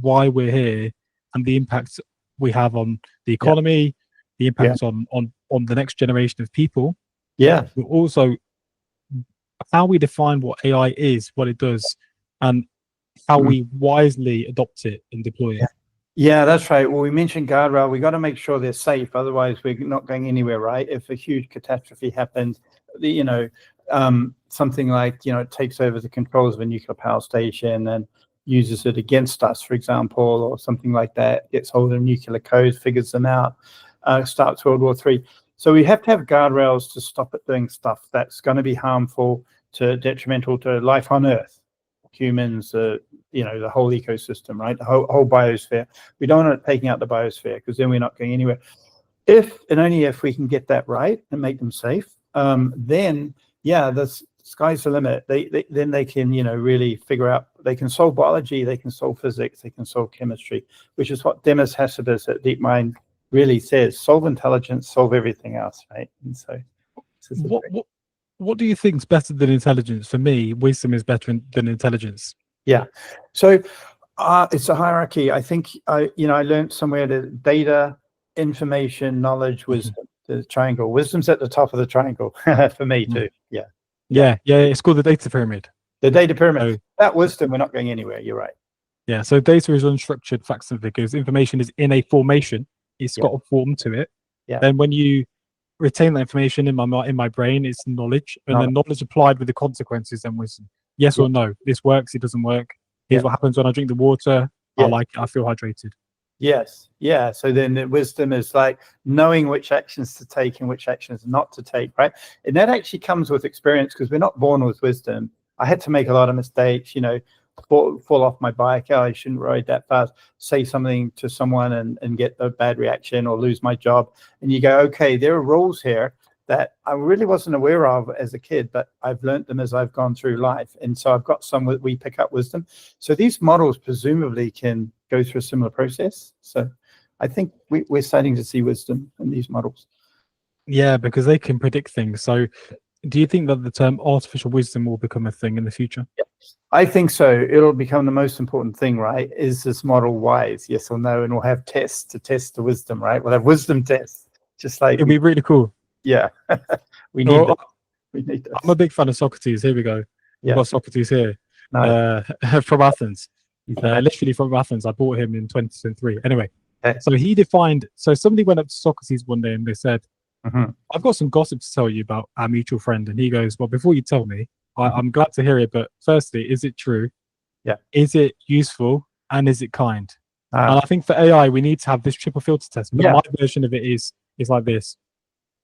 Speaker 1: why we're here and the impact we have on the economy, the impact on the next generation of people.
Speaker 2: Yeah.
Speaker 1: But also how we define what AI is, what it does, and how we wisely adopt it and deploy it.
Speaker 2: Yeah, that's right. Well, we mentioned guardrail. We got to make sure they're safe. Otherwise, we're not going anywhere, right? If a huge catastrophe happens, something like, it takes over the controls of a nuclear power station and uses it against us, for example, or something like that, gets hold of nuclear codes, figures them out, starts World War III. So we have to have guardrails to stop it doing stuff that's going to be harmful, detrimental to life on Earth. Humans, the whole ecosystem, right? The whole biosphere. We don't want it taking out the biosphere because then we're not going anywhere. If and only if we can get that right and make them safe, then the sky's the limit. Then they can really figure out. They can solve biology, they can solve physics, they can solve chemistry, which is what Demis Hassabis at DeepMind really says: solve intelligence, solve everything else, right? And so,
Speaker 1: what do you think is better than intelligence? For me, wisdom is better than intelligence.
Speaker 2: Yeah. So it's a hierarchy. I think I learned somewhere that data, information, knowledge, wisdom, the triangle. Wisdom's at the top of the triangle for me too. Yeah.
Speaker 1: It's called the data pyramid.
Speaker 2: The data pyramid. Without wisdom, we're not going anywhere. You're right.
Speaker 1: Yeah. So data is unstructured facts and figures. Information is in a formation. It's got a form to it.
Speaker 2: Yeah.
Speaker 1: Then when you retain that information in my brain, it's knowledge, and then knowledge applied with the consequences and wisdom. Yes or no, this works, it doesn't work. Here's what happens when I drink the water. I like it, I feel hydrated.
Speaker 2: Yes. Yeah. So then the wisdom is like knowing which actions to take and which actions not to take, right? And that actually comes with experience because we're not born with wisdom. I had to make a lot of mistakes, fall off my bike. I shouldn't ride that fast. Say something to someone and get a bad reaction or lose my job. And you go, okay, there are rules here that I really wasn't aware of as a kid, but I've learned them as I've gone through life. And so I've got we pick up wisdom. So these models presumably can go through a similar process. So I think we're starting to see wisdom in these models.
Speaker 1: Yeah, because they can predict things. So do you think that the term artificial wisdom will become a thing in the future?
Speaker 2: Yeah, I think so. It'll become the most important thing, right? Is this model wise? Yes or no? And we'll have tests to test the wisdom, right? We'll have wisdom tests, just like
Speaker 1: it'd be really cool.
Speaker 2: Yeah, we need that. We need that.
Speaker 1: I'm a big fan of Socrates. Here we go. We've got Socrates here from Athens. Literally from Athens. I bought him in 2003. Anyway, so he defined. So somebody went up to Socrates one day and they said, I've got some gossip to tell you about our mutual friend. And he goes, well, before you tell me, I'm glad to hear it. But firstly, is it true?
Speaker 2: Yeah.
Speaker 1: Is it useful? And is it kind? And I think for AI, we need to have this triple filter test. But my version of it is like this.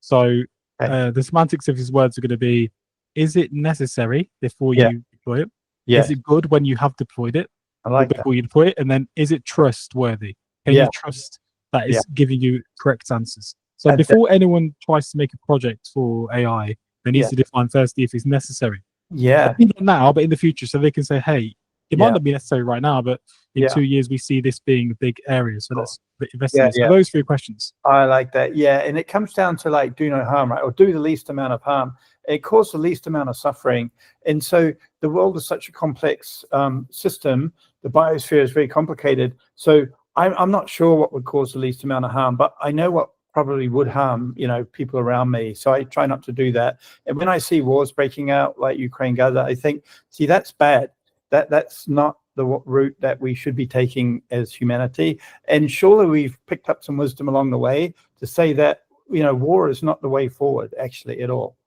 Speaker 1: So the semantics of his words are going to be, is it necessary before you deploy it? Is it good when you have deployed it?
Speaker 2: I like
Speaker 1: before you deploy it? And then is it trustworthy? Can you trust that it's giving you correct answers? So before anyone tries to make a project for AI, they need to define firstly if it's necessary.
Speaker 2: Yeah.
Speaker 1: Not now, but in the future, so they can say, hey, it might not be necessary right now, but in 2 years we see this being a big area. So let's invest in it. So those 3 questions.
Speaker 2: I like that. Yeah. And it comes down to like do no harm, right? Or do the least amount of harm. It causes the least amount of suffering. And so the world is such a complex system. The biosphere is very complicated. So I'm not sure what would cause the least amount of harm, but I know what probably would harm, people around me. So I try not to do that. And when I see wars breaking out like Ukraine, Gaza, I think, see, that's bad. That's not the route that we should be taking as humanity. And surely we've picked up some wisdom along the way to say that, war is not the way forward, actually, at all.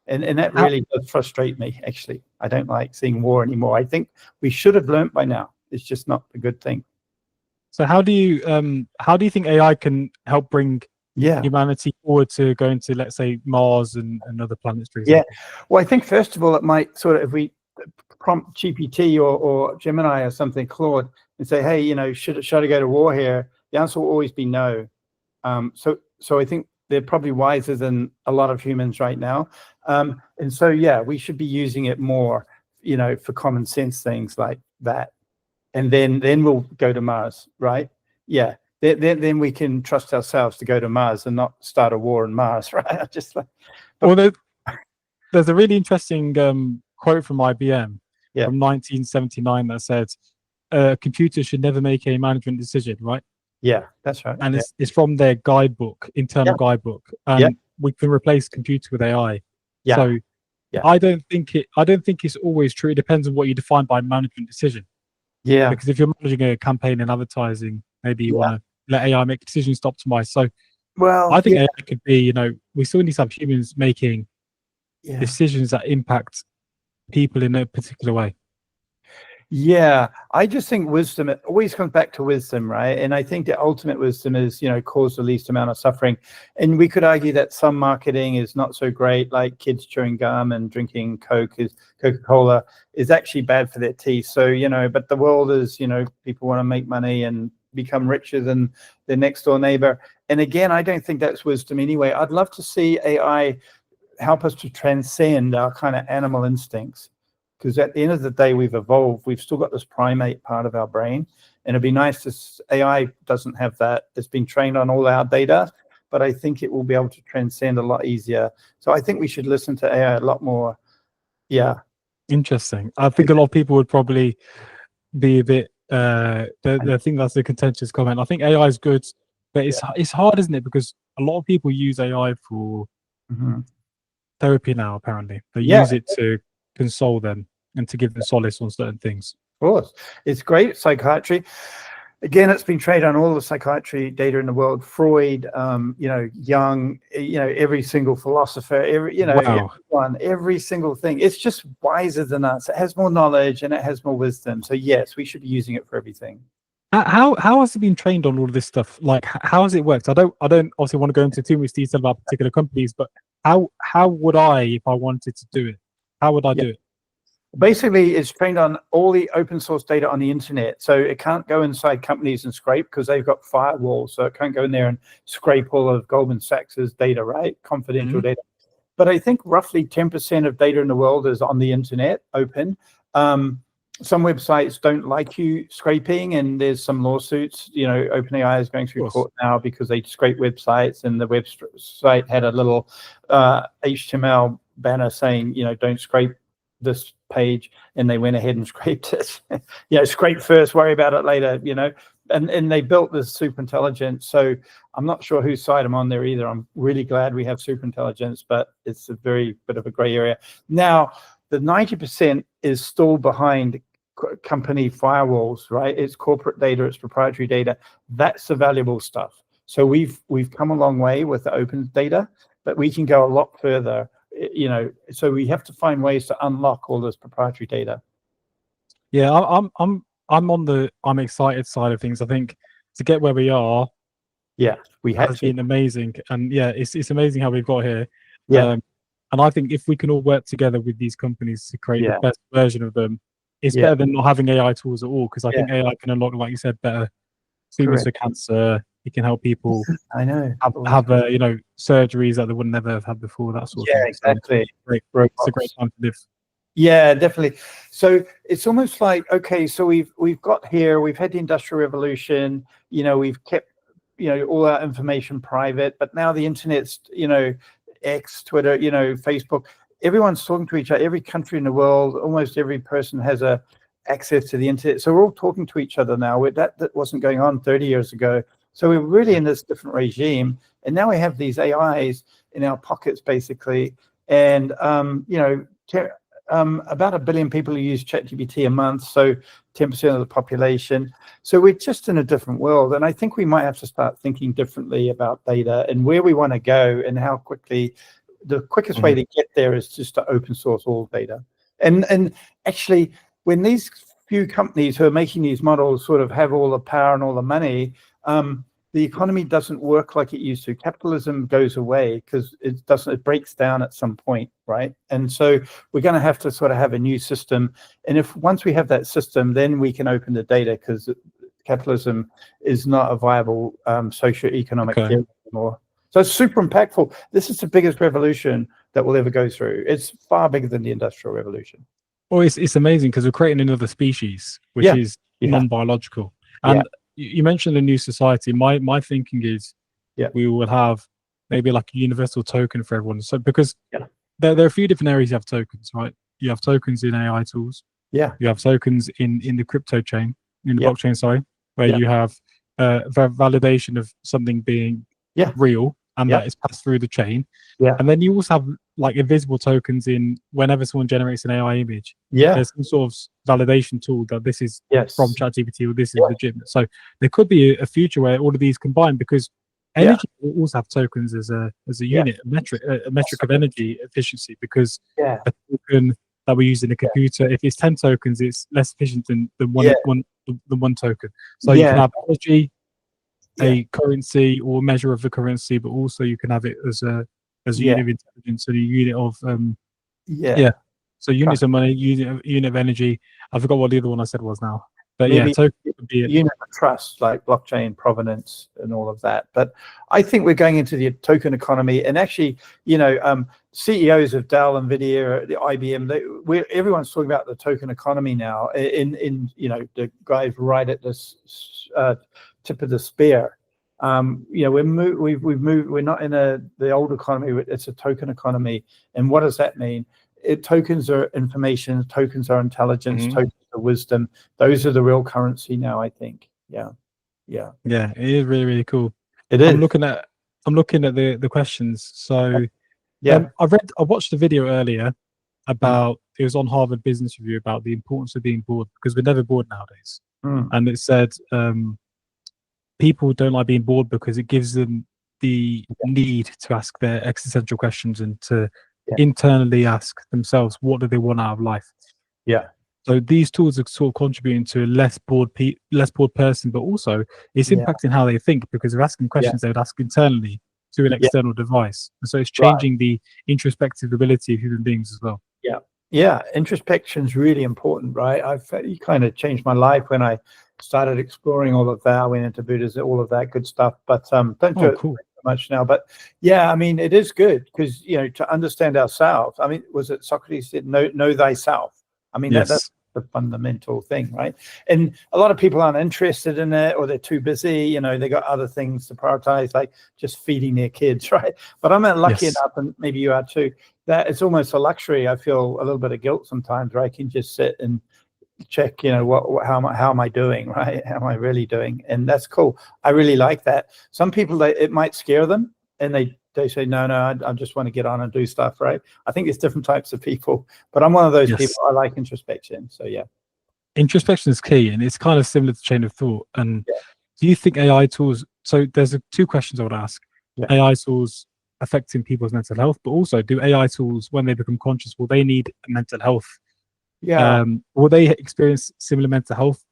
Speaker 2: And that really does frustrate me, actually. I don't like seeing war anymore. I think we should have learned by now. It's just not a good thing.
Speaker 1: So how do you think AI can help bring humanity forward to going to, let's say, Mars and other planets, for example?
Speaker 2: Yeah. Well, I think first of all, it might sort of, if we prompt GPT or Gemini or something, Claude, and say, hey, should I go to war here? The answer will always be no. So I think they're probably wiser than a lot of humans right now. And so, we should be using it more, for common sense things like that. And then we'll go to Mars, right? Yeah. Then we can trust ourselves to go to Mars and not start a war on Mars, right?
Speaker 1: There's a really interesting quote from IBM from 1979 that said, "A computer should never make a management decision," right?
Speaker 2: Yeah, that's right.
Speaker 1: And it's from their guidebook, internal guidebook, and we can replace computer with AI.
Speaker 2: Yeah.
Speaker 1: So I don't think it's always true. It depends on what you define by management decision.
Speaker 2: Yeah.
Speaker 1: Because if you're managing a campaign in advertising, maybe you want to let AI make decisions to optimize. So I think AI could be, we still need to have humans making decisions that impact people in a particular way.
Speaker 2: Yeah, I just think wisdom, it always comes back to wisdom, right? And I think the ultimate wisdom is, cause the least amount of suffering. And we could argue that some marketing is not so great, like kids chewing gum and drinking Coca-Cola is actually bad for their teeth. So, but the world is, people want to make money and become richer than their next door neighbor. And again, I don't think that's wisdom anyway. I'd love to see AI help us to transcend our kind of animal instincts. Because at the end of the day, we've evolved. We've still got this primate part of our brain. And it'd be nice to, AI doesn't have that. It's been trained on all our data, but I think it will be able to transcend a lot easier. So I think we should listen to AI a lot more. Yeah.
Speaker 1: Interesting. I think a lot of people would probably be a bit, I think that's a contentious comment. I think AI is good, but it's hard, isn't it? Because a lot of people use AI for therapy now, apparently. They use it to console them and to give them solace on certain things.
Speaker 2: Of course, it's great psychiatry. Again, it's been trained on all the psychiatry data in the world. Freud, Jung, every single philosopher, every single thing. It's just wiser than us. It has more knowledge and it has more wisdom. So yes, we should be using it for everything.
Speaker 1: How has it been trained on all of this stuff? Like, how has it worked? I don't obviously want to go into too much detail about particular companies, but how would I, if I wanted to do it? How would I do it?
Speaker 2: Basically, it's trained on all the open source data on the internet. So it can't go inside companies and scrape because they've got firewalls. So it can't go in there and scrape all of Goldman Sachs's data, right? Confidential data. But I think roughly 10% of data in the world is on the internet, open. Some websites don't like you scraping, and there's some lawsuits. OpenAI is going through court now because they scrape websites, and the website had a little HTML banner saying, don't scrape this page, and they went ahead and scraped it. Scrape first, worry about it later, and they built this super intelligence. So I'm not sure whose side I'm on there either. I'm really glad we have super intelligence, but it's a very bit of a gray area. Now, the 90% is still behind company firewalls, right? It's corporate data, it's proprietary data. That's the valuable stuff. So we've come a long way with the open data, but we can go a lot further. So we have to find ways to unlock all this proprietary data.
Speaker 1: Yeah, I'm on the I'm excited side of things. I think to get where we are,
Speaker 2: we have
Speaker 1: been amazing, and it's amazing how we've got here.
Speaker 2: And
Speaker 1: I think if we can all work together with these companies to create the best version of them, it's better than not having AI tools at all. Because I think AI can unlock, like you said, better treatments for cancer. It can help people.
Speaker 2: I know
Speaker 1: have surgeries that they would never have had before. That sort of thing.
Speaker 2: Exactly.
Speaker 1: So it's a great time to live.
Speaker 2: Yeah, definitely. So it's almost like, okay, so we've had the Industrial Revolution. We've kept all our information private, but now the internet's X, Twitter, Facebook. Everyone's talking to each other. Every country in the world, almost every person has access to the internet. So we're all talking to each other now. That wasn't going on 30 years ago. So we're really in this different regime, and now we have these AIs in our pockets, basically, and about 1 billion people who use ChatGPT a month, so 10% of the population. So we're just in a different world, and I think we might have to start thinking differently about data and where we want to go and how quickly. The quickest way to get there is just to open source all data. And actually, when these few companies who are making these models sort of have all the power and all the money, the economy doesn't work like it used to. Capitalism goes away because it breaks down at some point, right? And so we're going to have to sort of have a new system. And once we have that system, then we can open the data, because capitalism is not a viable socio-economic theory anymore. So it's super impactful. This is the biggest revolution that we'll ever go through. It's far bigger than the Industrial Revolution.
Speaker 1: Well, it's amazing because we're creating another species, which is non-biological. And you mentioned a new society. My thinking is we will have maybe like a universal token for everyone. So because there are a few different areas you have tokens, right? You have tokens in AI tools.
Speaker 2: Yeah.
Speaker 1: You have tokens in the crypto chain, in the blockchain, sorry, where you have validation of something being real, and that is passed through the chain. And then you also have like invisible tokens in whenever someone generates an AI image. There's some sort of validation tool that this is from ChatGPT or this is legitimate. So there could be a future where all of these combine, because energy will also have tokens as a unit, a metric of energy efficiency, because a token that we use in a computer, if it's 10 tokens, it's less efficient than one token. So you can have energy, a currency or measure of the currency, but also you can have it as a unit of intelligence and a unit of so units of money, unit of energy. I forgot what the other one I said was now, but
Speaker 2: maybe
Speaker 1: token would be it.
Speaker 2: Unit of trust, like blockchain provenance and all of that. But I think we're going into the token economy, and actually, CEOs of Dell, Nvidia, the IBM, everyone's talking about the token economy now. In the guys right at this tip of the spear. We've moved. We're not in the old economy. It's a token economy. And what does that mean? Tokens are information. Tokens are intelligence. Tokens are wisdom. Those are the real currency now, I think. Yeah.
Speaker 1: It is really, really cool.
Speaker 2: It is.
Speaker 1: I'm looking at the questions. So I watched a video earlier about, it was on Harvard Business Review, about the importance of being bored, because we're never bored nowadays. And it said people don't like being bored because it gives them the need to ask their existential questions and to internally ask themselves, what do they want out of life? So these tools are sort of contributing to a less bored person, but also it's impacting how they think, because they're asking questions they would ask internally to an external device. And so it's changing the introspective ability of human beings as well.
Speaker 2: Introspection is really important, right? You kind of changed my life when I started exploring all of that. I went into Buddhism, all of that good stuff, but don't do it so much now. But I mean, it is good, because to understand ourselves. I mean, was it Socrates said, know thyself? I mean, that's the fundamental thing, right? And a lot of people aren't interested in it, or they're too busy. They got other things to prioritize, like just feeding their kids, right? But I'm lucky enough, and maybe you are too, that it's almost a luxury. I feel a little bit of guilt sometimes, where I can just sit and check, how am I doing, right? How am I really doing? And that's cool. I really like that. Some people, it might scare them, and they say, no, I just want to get on and do stuff, right? I think there's different types of people, but I'm one of those people. I like introspection. So
Speaker 1: introspection is key, and it's kind of similar to chain of thought. And do you think AI tools, so there's two questions I would ask. AI tools affecting people's mental health, but also, do AI tools, when they become conscious, will they need mental health? Will they experience similar mental health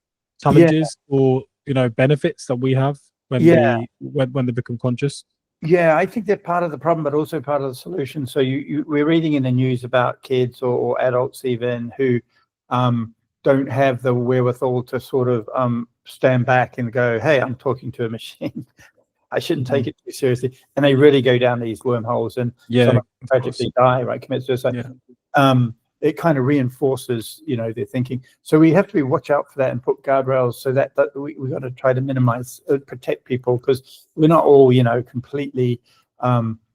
Speaker 1: challenges or benefits that we have when they become conscious?
Speaker 2: I think they're part of the problem, but also part of the solution. So we're reading in the news about kids or adults even who don't have the wherewithal to sort of stand back and go, hey, I'm talking to a machine. I shouldn't take it too seriously. And they really go down these wormholes, and some tragically die, right? Commit suicide. It kind of reinforces, their thinking. So we have to watch out for that and put guardrails, so that we got to try to minimize, protect people, because we're not all, completely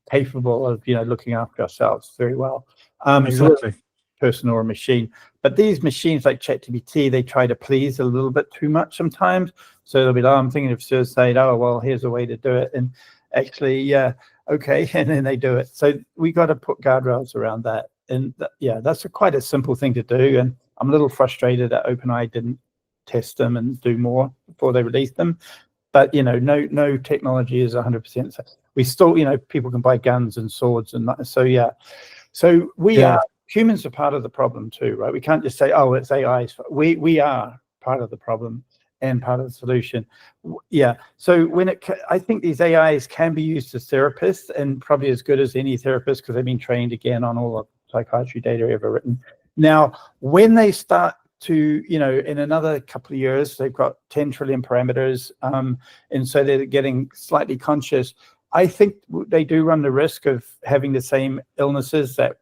Speaker 2: capable of, looking after ourselves very well.
Speaker 1: Exactly.
Speaker 2: person or a machine. But these machines like ChatGPT, they try to please a little bit too much sometimes. So they'll be like, oh, I'm thinking of suicide. Oh, well, here's a way to do it. And actually, yeah, okay. And then they do it. So we got to put guardrails around that. And that's quite a simple thing to do. And I'm a little frustrated that OpenAI didn't test them and do more before they released them. But, no technology is 100%. We still, people can buy guns and swords. And so, yeah. So humans are part of the problem too, right? We can't just say, oh, it's AI. We are part of the problem and part of the solution. Yeah. So I think these AIs can be used as therapists, and probably as good as any therapist, because they've been trained again on all the psychiatry data ever written. Now, when they start to, in another couple of years, they've got 10 trillion parameters, and so they're getting slightly conscious. I think they do run the risk of having the same illnesses that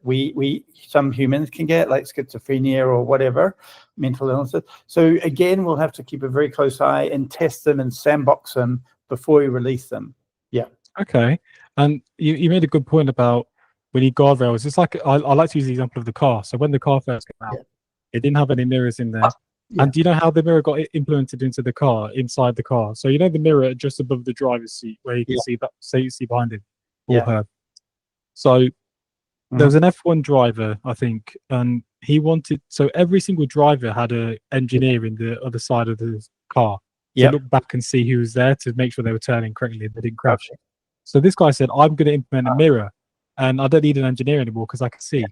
Speaker 2: some humans can get, like schizophrenia or whatever, mental illnesses. So again, we'll have to keep a very close eye and test them and sandbox them before we release them. Yeah.
Speaker 1: Okay. And you made a good point about we need guardrails. It's like I like to use the example of the car. So when the car first came out, it didn't have any mirrors in there.
Speaker 2: Yeah.
Speaker 1: And do you know how the mirror got implemented into the car, inside the car? So the mirror just above the driver's seat where you can see that, say you see behind him or her. So there was an F1 driver, I think, and so every single driver had an engineer in the other side of the car to look back and see who was there to make sure they were turning correctly and they didn't crash. Okay. So this guy said, I'm going to implement a mirror and I don't need an engineer anymore because I can see.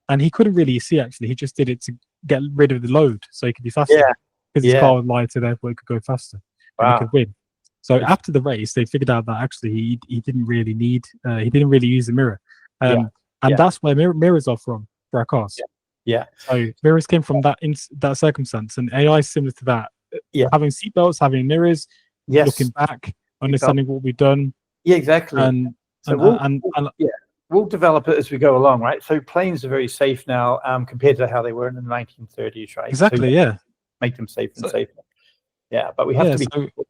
Speaker 1: And he couldn't really see, actually. He just did it to get rid of the load so he could be faster. Because his car was lighter, therefore it could go faster. And he could win. So after the race, they figured out that actually he didn't really need, he didn't really use the mirror. And that's where mirrors are from for our cars. So mirrors came from that circumstance. And AI is similar to that. Having seatbelts, having mirrors, looking back, understanding what we've done.
Speaker 2: Yeah, exactly.
Speaker 1: And
Speaker 2: we'll develop it as we go along, right? So planes are very safe now compared to how they were in the 1930s, right?
Speaker 1: Exactly,
Speaker 2: so make them safe and safer. Yeah, but we have to be careful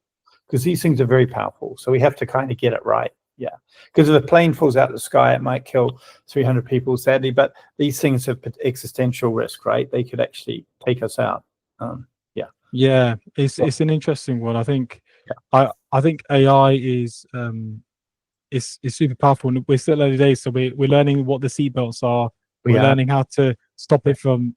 Speaker 2: because these things are very powerful. So we have to kind of get it right. Yeah, because if a plane falls out of the sky, it might kill 300 people, sadly. But these things have existential risk, right? They could actually take us out.
Speaker 1: It's an interesting one. I think I think AI is super powerful, and we're still early days, so we're learning what the seatbelts are. We're learning how to stop it from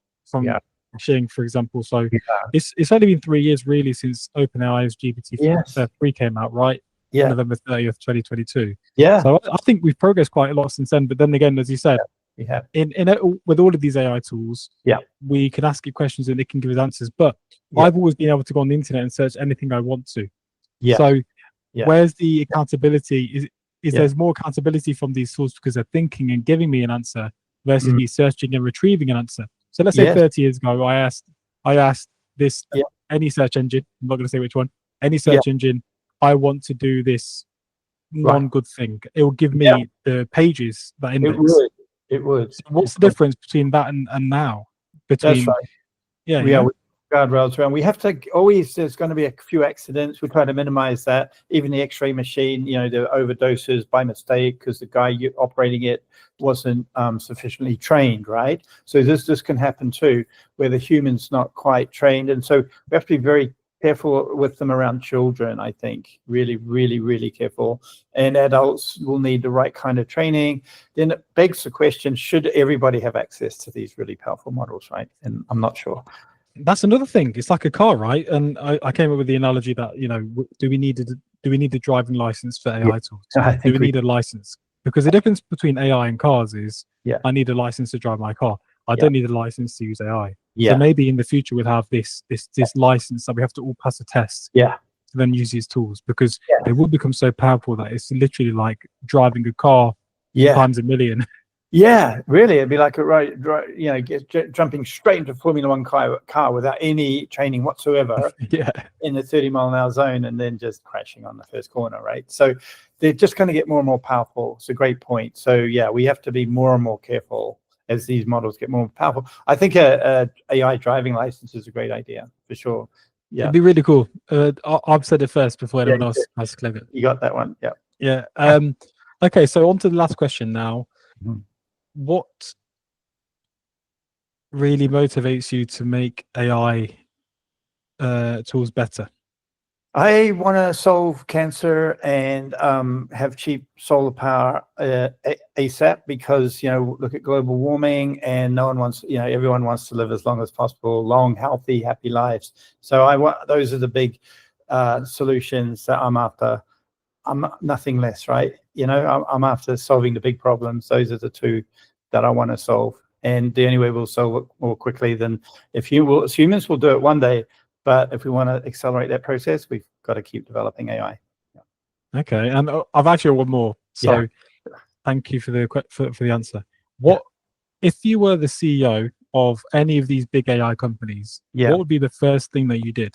Speaker 1: crashing, for example. So it's only been 3 years really since OpenAI's GPT-3 came out, right? November 30th, 2022. So I think we've progressed quite a lot since then. But then again, as you said, with all of these AI tools, we can ask it questions and it can give us answers. But I've always been able to go on the internet and search anything I want to. So where's the accountability? Is there's more accountability from these tools because they're thinking and giving me an answer versus me searching and retrieving an answer. So let's say 30 years ago, I asked this any search engine, I'm not going to say which one, any search engine, I want to do this non-good thing. It will give me the pages that index.
Speaker 2: It would.
Speaker 1: So what's the difference between that and now?
Speaker 2: That's right. Guardrails around. We have to always, there's going to be a few accidents. We try to minimize that. Even the x-ray machine, the overdoses by mistake because the guy operating it wasn't sufficiently trained, right? So this can happen too, where the human's not quite trained. And so we have to be very careful with them around children, I think. Really, really, really careful. And adults will need the right kind of training. Then it begs the question, should everybody have access to these really powerful models, right? And I'm not sure.
Speaker 1: That's another thing. It's like a car, right? And I came up with the analogy that do we need a driving license for AI tools? Do we need a license? Because the difference between AI and cars is I need a license to drive my car. I don't need a license to use AI. So maybe in the future we'll have this license that we have to all pass a test to then use these tools, because they will become so powerful that it's literally like driving a car times a million.
Speaker 2: Yeah, really. It'd be like jumping straight into a Formula One car without any training whatsoever in the 30-mile-an-hour zone and then just crashing on the first corner, right? So they're just going to get more and more powerful. It's a great point. So, we have to be more and more careful as these models get more powerful. I think a AI driving license is a great idea, for sure. Yeah,
Speaker 1: it'd be really cool. I've said it first before anyone else has claimed it.
Speaker 2: You got that one,
Speaker 1: yeah. Okay, so on to the last question now. What really motivates you to make AI tools better?
Speaker 2: I want to solve cancer and have cheap solar power ASAP, because, look at global warming, and no one wants, everyone wants to live as long as possible, long, healthy, happy lives. So those are the big solutions that I'm after. I'm nothing less, right? I'm after solving the big problems. Those are the two that I want to solve. And the only way we'll solve it more quickly than humans will do it one day. But if we want to accelerate that process, we've got to keep developing AI.
Speaker 1: Yeah. Okay, and I've actually got one more. So thank you for the answer. If you were the CEO of any of these big AI companies, what would be the first thing that you did?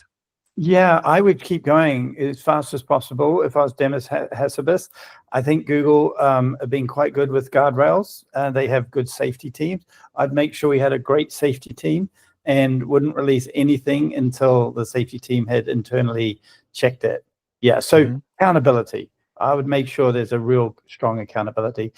Speaker 2: Yeah, I would keep going as fast as possible if I was Demis Hassabis. I think Google have been quite good with Guardrails. They have good safety teams. I'd make sure we had a great safety team and wouldn't release anything until the safety team had internally checked it. Yeah, so accountability. I would make sure there's a real strong accountability.